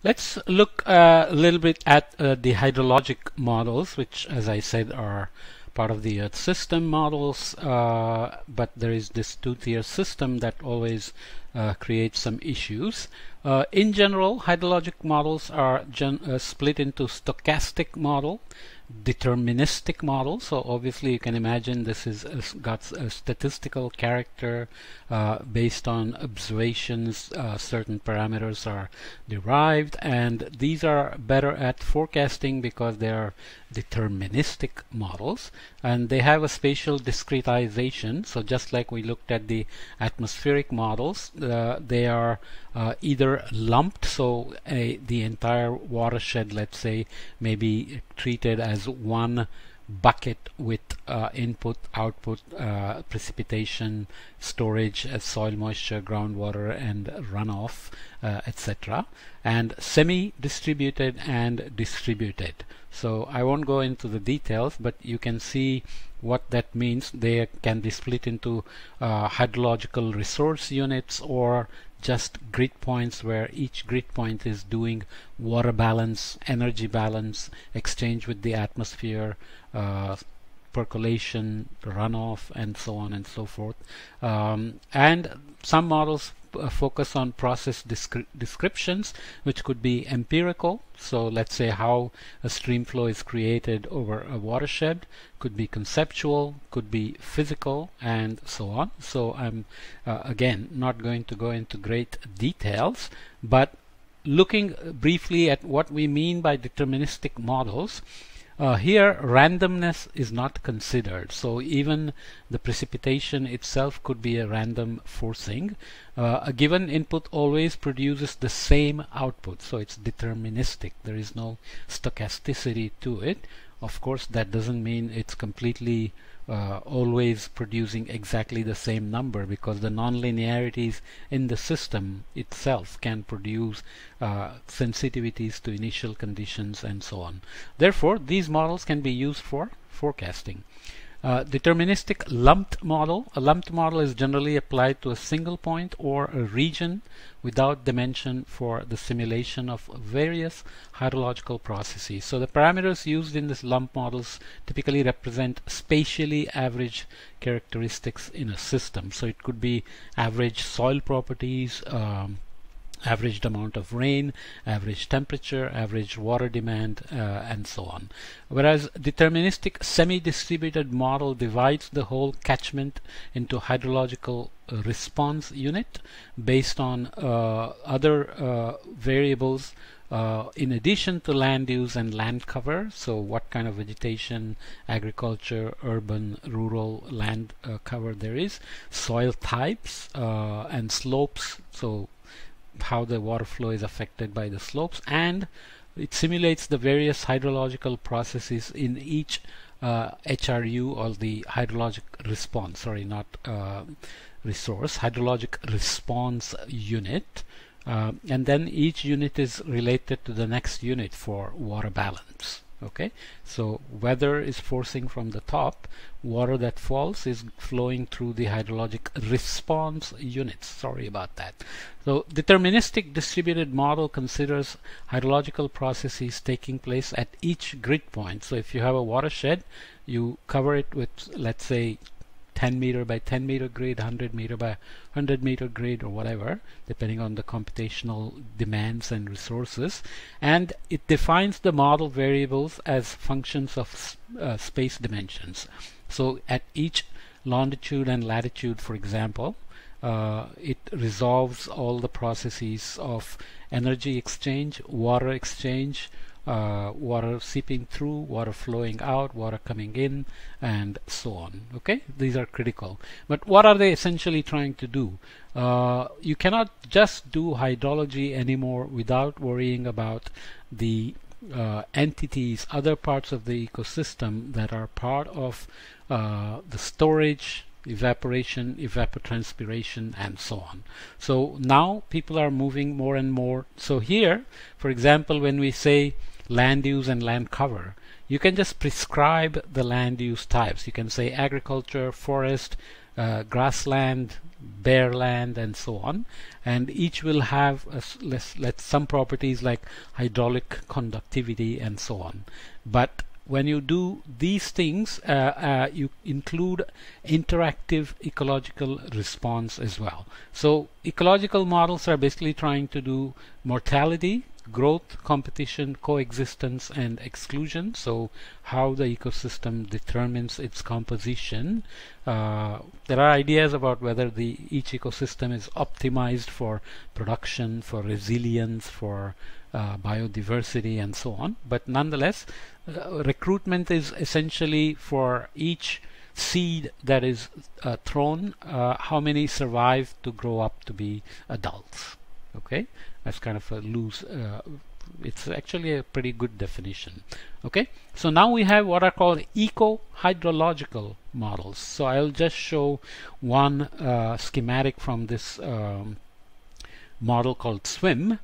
Let's look a little bit at the hydrologic models, which, as I said, are part of the Earth system models, but there is this two-tier system that always creates some issues. In general, hydrologic models are split into stochastic model, deterministic model. So obviously you can imagine this is got a statistical character based on observations. Certain parameters are derived, and these are better at forecasting because they are deterministic models, and they have a spatial discretization. So just like we looked at the atmospheric models, they are either lumped, so the entire watershed, let's say, may be treated as one bucket with input, output, precipitation, storage, soil moisture, groundwater, and runoff, etc. And semi-distributed and distributed. So I won't go into the details, but you can see what that means. They can be split into hydrological resource units or just grid points, where each grid point is doing water balance, energy balance, exchange with the atmosphere, percolation, runoff, and so on and so forth. And some models focus on process descriptions, which could be empirical. So let's say how a stream flow is created over a watershed, could be conceptual, could be physical, and so on. So I'm again not going to go into great details, but looking briefly at what we mean by deterministic models. Here randomness is not considered, so even the precipitation itself could be a random forcing. A given input always produces the same output, so it's deterministic. There is no stochasticity to it. Of course, that doesn't mean it's completely always producing exactly the same number, because the nonlinearities in the system itself can produce sensitivities to initial conditions and so on. Therefore, these models can be used for forecasting. Deterministic lumped model. A lumped model is generally applied to a single point or a region without dimension for the simulation of various hydrological processes. So the parameters used in this lump models typically represent spatially average characteristics in a system. So it could be average soil properties, averaged amount of rain, average temperature, average water demand, and so on. Whereas deterministic semi-distributed model divides the whole catchment into hydrological response unit based on other variables in addition to land use and land cover. So what kind of vegetation, agriculture, urban, rural land cover there is, soil types and slopes, so how the water flow is affected by the slopes, and it simulates the various hydrological processes in each HRU, or the hydrologic response, sorry, not resource, hydrologic response unit. And then each unit is related to the next unit for water balance. Okay, so weather is forcing from the top, water that falls is flowing through the hydrologic response units. Sorry about that. So deterministic distributed model considers hydrological processes taking place at each grid point. So if you have a watershed, you cover it with, let's say, 10 meter by 10 meter grid, 100 meter by 100 meter grid, or whatever, depending on the computational demands and resources. And it defines the model variables as functions of space dimensions. So at each longitude and latitude, for example, it resolves all the processes of energy exchange, water exchange, water seeping through, water flowing out, water coming in, and so on. Okay, these are critical. But what are they essentially trying to do? You cannot just do hydrology anymore without worrying about the entities, other parts of the ecosystem that are part of the storage, evaporation, evapotranspiration, and so on. So now people are moving more and more. So here, for example, when we say land use and land cover, you can just prescribe the land use types. You can say agriculture, forest, grassland, bare land, and so on, and each will have some properties like hydraulic conductivity and so on. But when you do these things, you include interactive ecological response as well. So ecological models are basically trying to do mortality, growth, competition, coexistence, and exclusion. So how the ecosystem determines its composition. There are ideas about whether each ecosystem is optimized for production, for resilience, for biodiversity, and so on. But nonetheless, recruitment is essentially for each seed that is thrown, how many survive to grow up to be adults. Okay, that's kind of a loose, it's actually a pretty good definition. Okay, so now we have what are called eco-hydrological models. So I'll just show one schematic from this model called SWIM,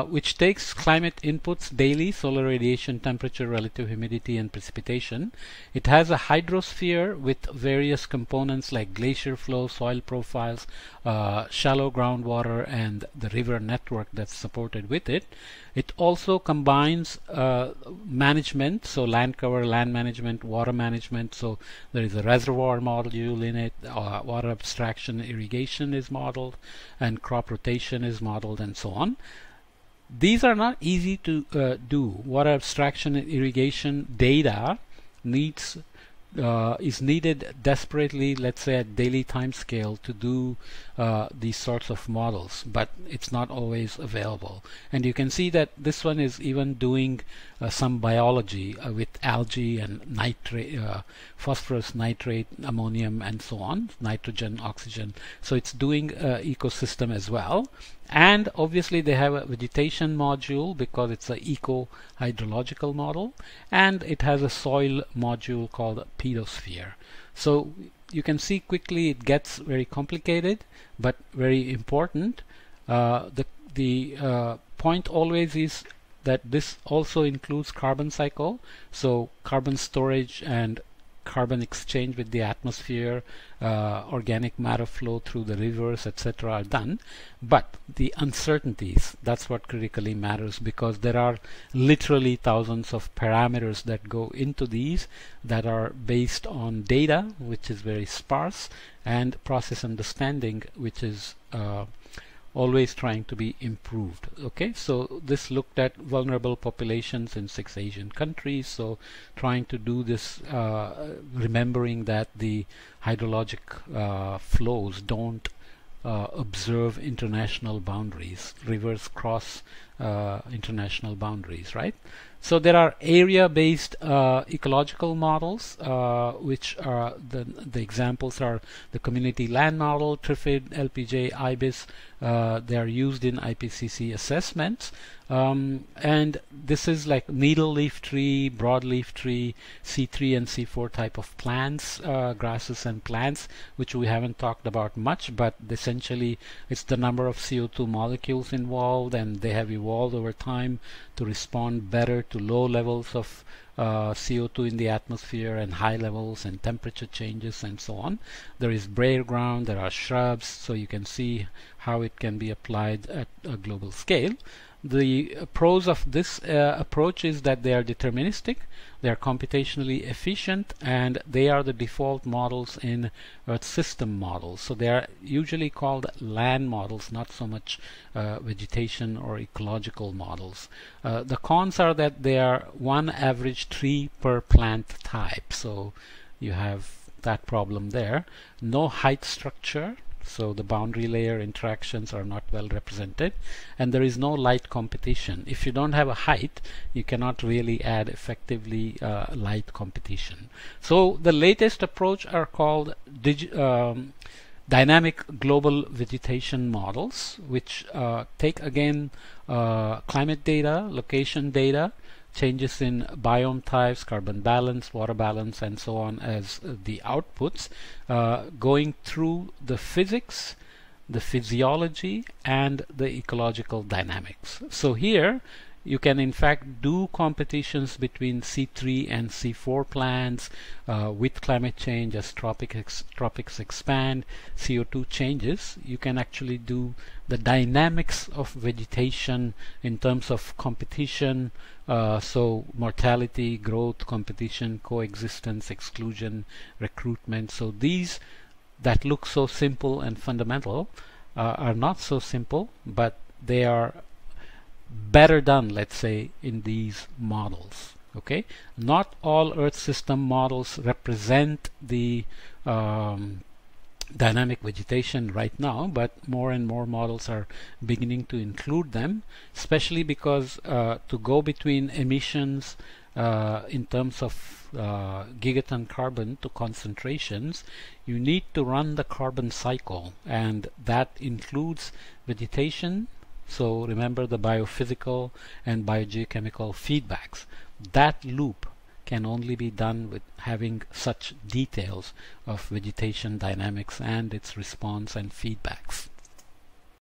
which takes climate inputs daily, solar radiation, temperature, relative humidity, and precipitation. It has a hydrosphere with various components like glacier flow, soil profiles, shallow groundwater, and the river network that's supported with it. It also combines management, so land cover, land management, water management. So there is a reservoir module in it, water abstraction, irrigation is modeled, and crop rotation is modeled, and so on. These are not easy to do. Water abstraction and irrigation data is needed desperately, let's say at daily time scale, to do these sorts of models, but it's not always available. And you can see that this one is even doing some biology with algae and nitrate, phosphorus, nitrate, ammonium, and so on, nitrogen, oxygen. So it's doing ecosystem as well. And obviously they have a vegetation module because it's an eco-hydrological model, and it has a soil module called pedosphere. So you can see quickly it gets very complicated but very important. The point always is that this also includes carbon cycle, so carbon storage and carbon exchange with the atmosphere, organic matter flow through the rivers, etc. are done. But the uncertainties, that's what critically matters, because there are literally thousands of parameters that go into these that are based on data, which is very sparse, and process understanding, which is always trying to be improved. Okay, so this looked at vulnerable populations in 6 Asian countries, so trying to do this remembering that the hydrologic flows don't observe international boundaries. Rivers cross international boundaries, right? So there are area-based ecological models, which are the examples are the community land model, TRIFID, LPJ, IBIS. They are used in IPCC assessments, and this is like needle leaf tree, broadleaf tree, C3 and C4 type of plants, grasses and plants, which we haven't talked about much, but essentially it's the number of CO2 molecules involved, and they have evolved over time to respond better to low levels of CO2 in the atmosphere and high levels and temperature changes and so on. There is bare ground, there are shrubs, so you can see how it can be applied at a global scale. The pros of this approach is that they are deterministic, they are computationally efficient, and they are the default models in Earth system models. So they are usually called land models, not so much vegetation or ecological models. The cons are that they are one average tree per plant type, so you have that problem there. No height structure, so the boundary layer interactions are not well represented, and there is no light competition. If you don't have a height, you cannot really add effectively light competition. So the latest approach are called dynamic global vegetation models, which take again climate data, location data, changes in biome types, carbon balance, water balance, and so on as the outputs, going through the physics, the physiology, and the ecological dynamics. So here You can in fact do competitions between C3 and C4 plants with climate change. As tropics expand, CO2 changes. You can actually do the dynamics of vegetation in terms of competition, so mortality, growth, competition, coexistence, exclusion, recruitment. So these that look so simple and fundamental are not so simple, but they are better done, let's say, in these models. Okay, not all Earth system models represent the dynamic vegetation right now, but more and more models are beginning to include them, especially because to go between emissions in terms of gigaton carbon to concentrations, you need to run the carbon cycle, and that includes vegetation. So remember the biophysical and biogeochemical feedbacks. That loop can only be done with having such details of vegetation dynamics and its response and feedbacks.